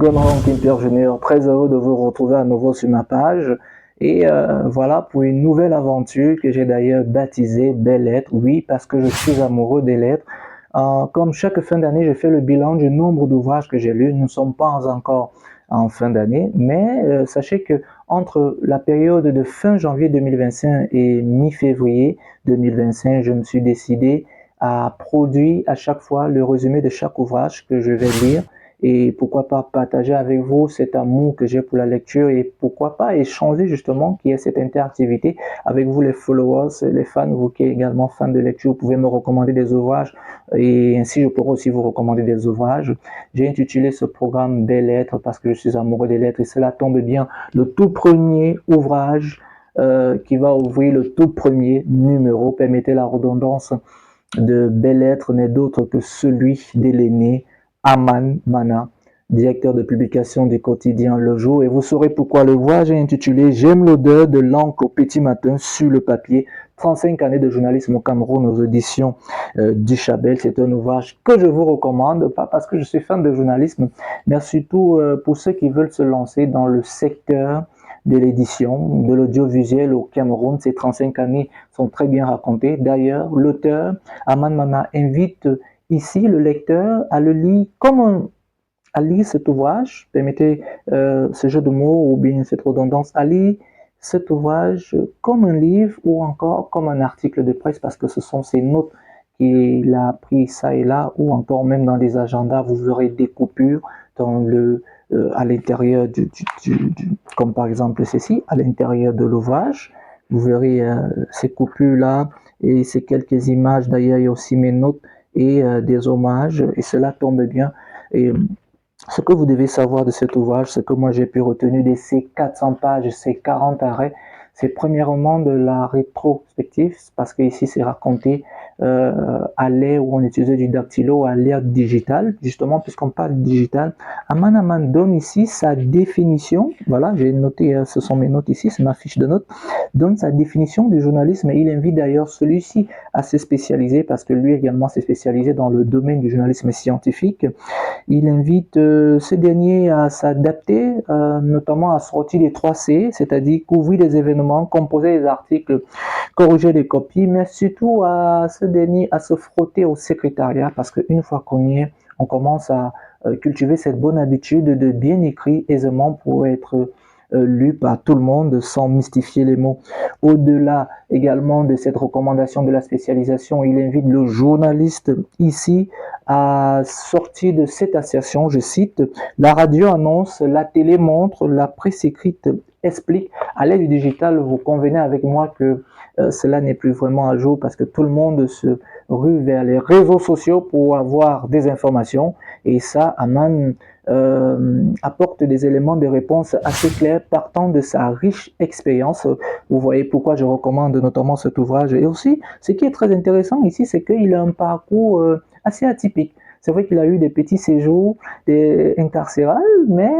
Gonron Quimper Junior, très heureux de vous retrouver à nouveau sur ma page. Et voilà pour une nouvelle aventure que j'ai d'ailleurs baptisée Belles Lettres. Oui, parce que je suis amoureux des lettres. Comme chaque fin d'année, je fais le bilan du nombre d'ouvrages que j'ai lus. Nous ne sommes pas encore en fin d'année, mais sachez que entre la période de fin janvier 2025 et mi-février 2025, je me suis décidé à produire à chaque fois le résumé de chaque ouvrage que je vais lire et pourquoi pas partager avec vous cet amour que j'ai pour la lecture et pourquoi pas échanger justement, qu'il y ait cette interactivité avec vous les followers, les fans, vous qui êtes également fans de lecture, vous pouvez me recommander des ouvrages et ainsi je pourrai aussi vous recommander des ouvrages. J'ai intitulé ce programme Belles Lettres parce que je suis amoureux des lettres et cela tombe bien, le tout premier ouvrage qui va ouvrir le tout premier numéro, permettez la redondance, de Belles Lettres n'est d'autre que celui de l'aîné Aman Mana, directeur de publication du quotidien Le Jour. Et vous saurez pourquoi le voyage est intitulé J'aime l'odeur de l'encre au petit matin sur le papier. 35 années de journalisme au Cameroun aux éditions du Chabel. C'est un ouvrage que je vous recommande, pas parce que je suis fan de journalisme, mais surtout pour ceux qui veulent se lancer dans le secteur de l'édition, de l'audiovisuel au Cameroun. Ces 35 années sont très bien racontées. D'ailleurs, l'auteur, Aman Mana, invite ici le lecteur à le lire à lire cet ouvrage, permettez ce jeu de mots ou bien cette redondance, à lire cet ouvrage comme un livre ou encore comme un article de presse parce que ce sont ses notes qu'il a pris ça et là ou encore même dans des agendas, vous aurez des coupures à l'intérieur comme par exemple ceci, à l'intérieur de l'ouvrage, vous verrez ces coupures-là et ces quelques images. D'ailleurs, il y a aussi mes notes et des hommages et cela tombe bien. Et ce que vous devez savoir de cet ouvrage, ce que moi j'ai pu retenir de ces 400 pages, ces 40 arrêts, c'est premièrement de la rétrospective, parce que ici c'est raconté à l'ère où on utilisait du dactylo, à l'ère digitale, justement puisqu'on parle digital. Aman Aman donne ici sa définition, voilà, j'ai noté, ce sont mes notes ici, c'est ma fiche de notes, donne sa définition du journalisme et il invite d'ailleurs celui-ci à se spécialiser, parce que lui également s'est spécialisé dans le domaine du journalisme scientifique. Il invite ce dernier à s'adapter, notamment à sortir les 3C, c'est-à-dire couvrir les événements, composer les articles, corriger les copies, mais surtout à ce dernier à se frotter au secrétariat, parce qu'une fois qu'on y est, on commence à cultiver cette bonne habitude de bien écrire aisément pour être lu par tout le monde sans mystifier les mots. Au-delà également de cette recommandation de la spécialisation, il invite le journaliste ici à sortir de cette assertion, je cite, la radio annonce, la télé montre, la presse écrite explique. À l'aide du digital, vous convenez avec moi que cela n'est plus vraiment à jour parce que tout le monde se rue vers les réseaux sociaux pour avoir des informations et ça, Aman apporte des éléments de réponse assez clairs partant de sa riche expérience. Vous voyez pourquoi je recommande notamment cet ouvrage. Et aussi, ce qui est très intéressant ici, c'est qu'il a un parcours assez atypique. C'est vrai qu'il a eu des petits séjours incarcérales, mais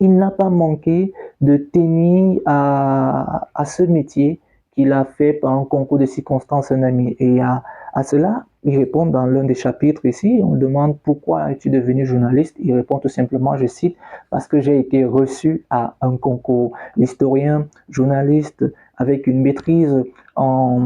il n'a pas manqué de tenir à ce métier qu'il a fait par un concours de circonstances un ami. Et à cela, il répond dans l'un des chapitres ici, on demande pourquoi es-tu devenu journaliste? Il répond tout simplement, je cite, parce que j'ai été reçu à un concours. L'historien, journaliste, avec une maîtrise en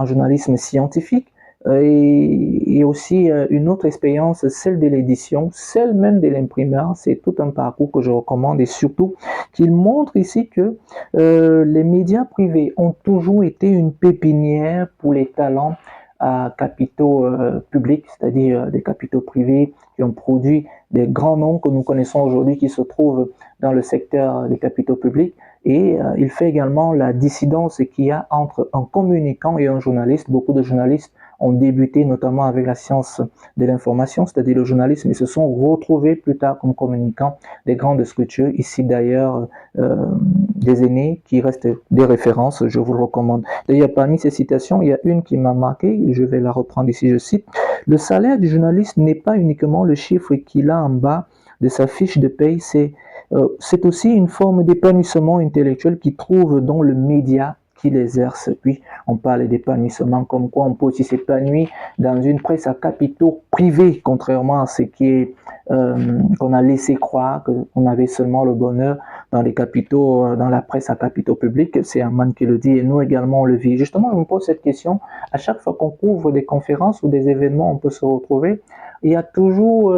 journalisme scientifique, et aussi une autre expérience, celle de l'édition, celle même de l'imprimeur. C'est tout un parcours que je recommande et surtout qu'il montre ici que les médias privés ont toujours été une pépinière pour les talents à capitaux publics, c'est-à-dire des capitaux privés qui ont produit des grands noms que nous connaissons aujourd'hui qui se trouvent dans le secteur des capitaux publics. Et il fait également la dissidence qu'il y a entre un communicant et un journaliste. Beaucoup de journalistes ont débuté notamment avec la science de l'information, c'est-à-dire le journalisme, et se sont retrouvés plus tard comme communicants des grandes structures. Ici d'ailleurs, des aînés qui restent des références, je vous le recommande. D'ailleurs, parmi ces citations, il y a une qui m'a marqué, je vais la reprendre ici, je cite, « Le salaire du journaliste n'est pas uniquement le chiffre qu'il a en bas de sa fiche de paye, c'est aussi une forme d'épanouissement intellectuel qu'il trouve dans le média qu'il exerce. Puis on parle d'épanouissement, comme quoi on peut aussi s'épanouir dans une presse à capitaux privés, contrairement à ce qui est qu'on a laissé croire qu'on avait seulement le bonheur dans les capitaux, dans la presse à capitaux publics. C'est Aman qui le dit et nous également on le vit. Justement, je me pose cette question. À chaque fois qu'on couvre des conférences ou des événements, on peut se retrouver. Il y a toujours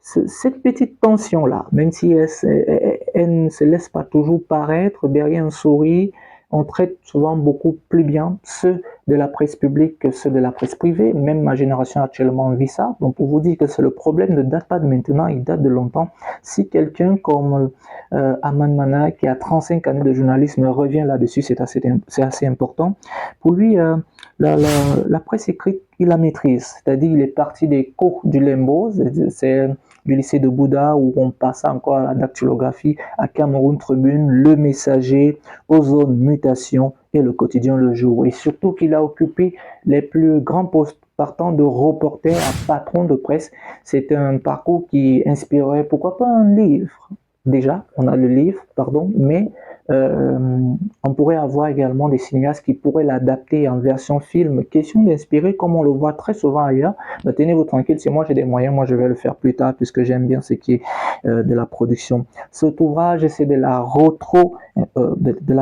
cette petite tension-là, même si elle ne se laisse pas toujours paraître derrière un sourire. On traite souvent beaucoup plus bien ceux de la presse publique que ceux de la presse privée. Même ma génération actuellement vit ça. Donc pour vous dire que c'est le problème ne date pas de maintenant, il date de longtemps. Si quelqu'un comme Aman Mana, qui a 35 années de journalisme, revient là-dessus, c'est assez important. Pour lui, la presse écrite, il la maîtrise. C'est-à-dire, il est parti des cours du Lembo, c'est du lycée de Bouddha, où on passe encore à la dactylographie, à Cameroun Tribune, Le Messager, Ozone Mutation et Le Quotidien Le Jour. Et surtout qu'il a occupé les plus grands postes partant de reporter à patron de presse. C'est un parcours qui inspirait, pourquoi pas un livre. Déjà, on a le livre, pardon, mais on pourrait avoir également des cinéastes qui pourraient l'adapter en version film. Question d'inspirer, comme on le voit très souvent ailleurs. Mais tenez-vous tranquille, si moi j'ai des moyens, moi je vais le faire plus tard puisque j'aime bien ce qui est de la production. Cet ouvrage, c'est de la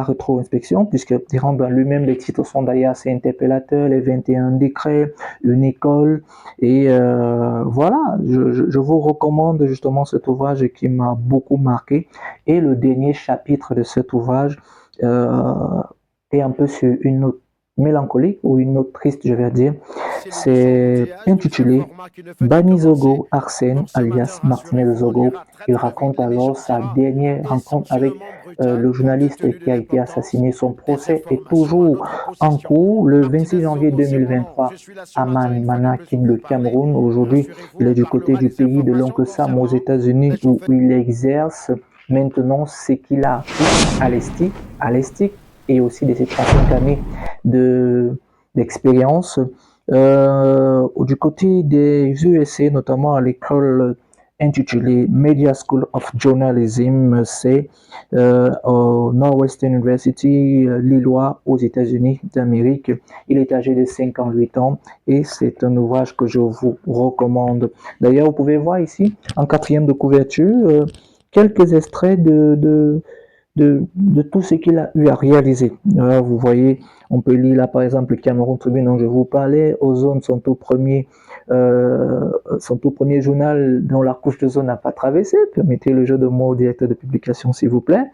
rétro-inspection, puisque dans lui-même, les titres sont d'ailleurs assez interpellateurs, les 21 décrets, une école, et voilà, je vous recommande justement cet ouvrage qui m'a beaucoup marqué, et le dernier chapitre de cet ouvrage est un peu sur une note mélancolique ou une note triste, je vais dire. C'est intitulé Bani Zogo Arsène, alias Martinez Zogo. Il raconte alors sa dernière rencontre avec le journaliste qui a été assassiné. Son procès est toujours en cours. Le 26 janvier 2023, Aman Mana quitte le Cameroun. Aujourd'hui, il est du côté du pays de l'oncle Sam aux États-Unis où il exerce maintenant ce qu'il a appris à l'ESTIC et aussi de ses 35 années d'expérience. Du côté des USA, notamment à l'école intitulée Media School of Journalism, c'est au Northwestern University, Lillois, aux États-Unis d'Amérique. Il est âgé de 58 ans et c'est un ouvrage que je vous recommande. D'ailleurs, vous pouvez voir ici, en quatrième de couverture, quelques extraits de tout ce qu'il a eu à réaliser. Là, vous voyez, on peut lire là par exemple le Cameroun Tribune dont je vous parlais, Ozone, son tout premier journal dont la couche d'ozone n'a pas traversé. Permettez le jeu de mots au directeur de publication s'il vous plaît.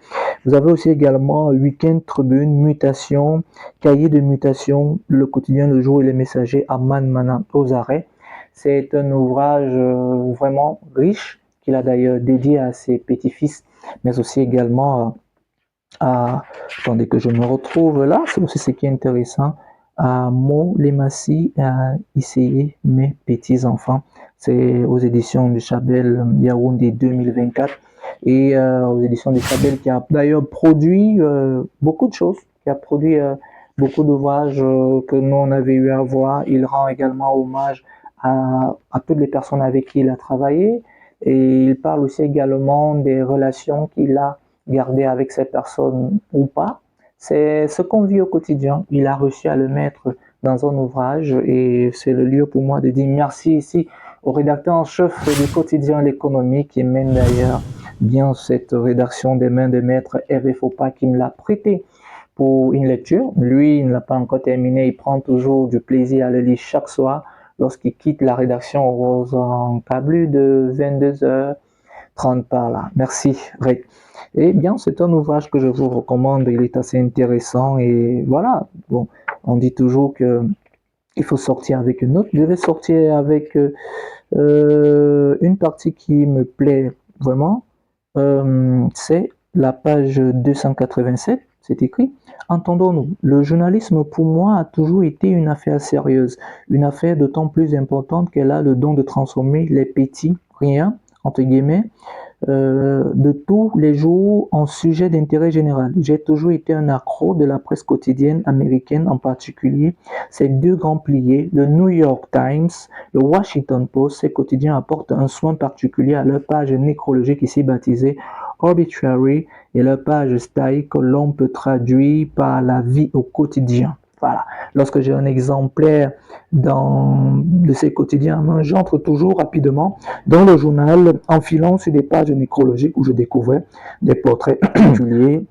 Vous avez aussi également Week-end Tribune, Mutation, Cahier de mutation, Le Quotidien Le Jour et les Messagers, Aman Mana aux arrêts. C'est un ouvrage vraiment riche qu'il a d'ailleurs dédié à ses petits-fils, mais aussi également attendez que je me retrouve là, c'est aussi ce qui est intéressant, à Mo Lemassi, à essayer mes petits-enfants. C'est aux éditions du Chabel Yaoundé 2024 et aux éditions du Chabel qui a d'ailleurs produit beaucoup de choses, qui a produit beaucoup d'ouvrages que nous on avait eu à voir. Il rend également hommage à toutes les personnes avec qui il a travaillé et il parle aussi également des relations qu'il a gardées avec ces personnes ou pas. C'est ce qu'on vit au quotidien. Il a réussi à le mettre dans un ouvrage et c'est le lieu pour moi de dire merci ici au rédacteur en chef du quotidien L'économie qui mène d'ailleurs bien cette rédaction des mains de maître Hervé Faupas qui me l'a prêté pour une lecture. Lui, il ne l'a pas encore terminé, il prend toujours du plaisir à le lire chaque soir lorsqu'il quitte la rédaction aux encablures de 22h30 par là. Merci, Ray. Eh bien, c'est un ouvrage que je vous recommande, il est assez intéressant et voilà. Bon, on dit toujours que il faut sortir avec une note. Je vais sortir avec une partie qui me plaît vraiment. C'est la page 287. C'est écrit: entendons-nous, le journalisme pour moi a toujours été une affaire sérieuse, une affaire d'autant plus importante qu'elle a le don de transformer les petits riens, entre guillemets, de tous les jours en sujet d'intérêt général. J'ai toujours été un accro de la presse quotidienne américaine, en particulier ces deux grands piliers, le New York Times, le Washington Post. Ces quotidiens apportent un soin particulier à leur page nécrologique ici baptisée Obituary et leur page style que l'on peut traduire par la vie au quotidien. Voilà. Lorsque j'ai un exemplaire de ces quotidiens, j'entre toujours rapidement dans le journal en filant sur des pages nécrologiques où je découvrais des portraits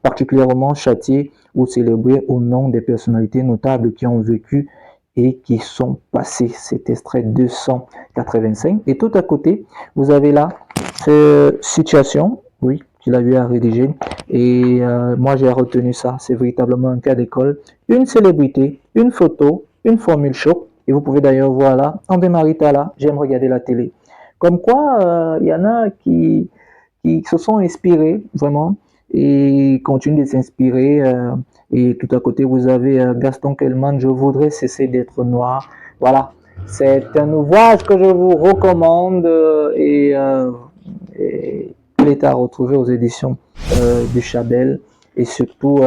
particulièrement châtiés ou célébrés au nom des personnalités notables qui ont vécu et qui sont passés. C'est extrait 285. Et tout à côté, vous avez là cette situation, oui, qu'il a eu à rédiger. Et moi, j'ai retenu ça. C'est véritablement un cas d'école. Une célébrité, une photo, une formule choc. Et vous pouvez d'ailleurs voir là, André Maritala, j'aime regarder la télé. Comme quoi, il y en a qui se sont inspirés vraiment et continuent de s'inspirer. Et tout à côté, vous avez Gaston Kellman, je voudrais cesser d'être noir. Voilà, c'est un ouvrage que je vous recommande et il est à retrouver aux éditions du Chabel. Et surtout,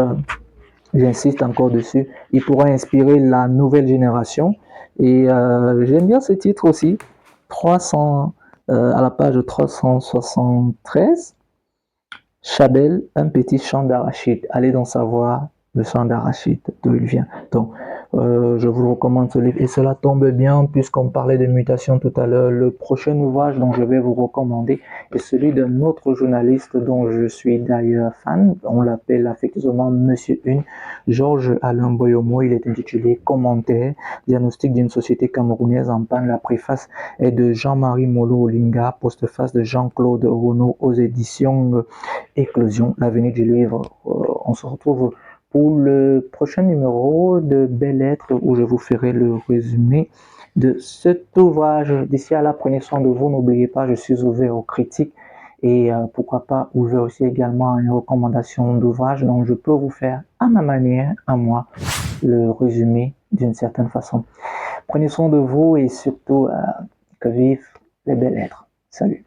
j'insiste encore dessus, il pourra inspirer la nouvelle génération. Et j'aime bien ce titre aussi, 300, à la page 373. Chabel, un petit champ d'arachide. Allez donc savoir le champ d'arachide, d'où il vient. Donc, je vous recommande ce livre. Et cela tombe bien, puisqu'on parlait de mutation tout à l'heure. Le prochain ouvrage dont je vais vous recommander est celui d'un autre journaliste dont je suis d'ailleurs fan. On l'appelle affectueusement Monsieur Une, Georges Alain Boyomo. Il est intitulé Commentaire, diagnostic d'une société camerounaise en panne. La préface est de Jean-Marie Molo Olinga, postface de Jean-Claude Renaud aux éditions Éclosion, l'avenir du livre. On se retrouve pour le prochain numéro de Belles Lettres où je vous ferai le résumé de cet ouvrage. D'ici à là, prenez soin de vous. N'oubliez pas, je suis ouvert aux critiques et pourquoi pas ouvert aussi également à une recommandation d'ouvrage dont je peux vous faire à ma manière, à moi, le résumé d'une certaine façon. Prenez soin de vous et surtout que vivent les belles lettres. Salut.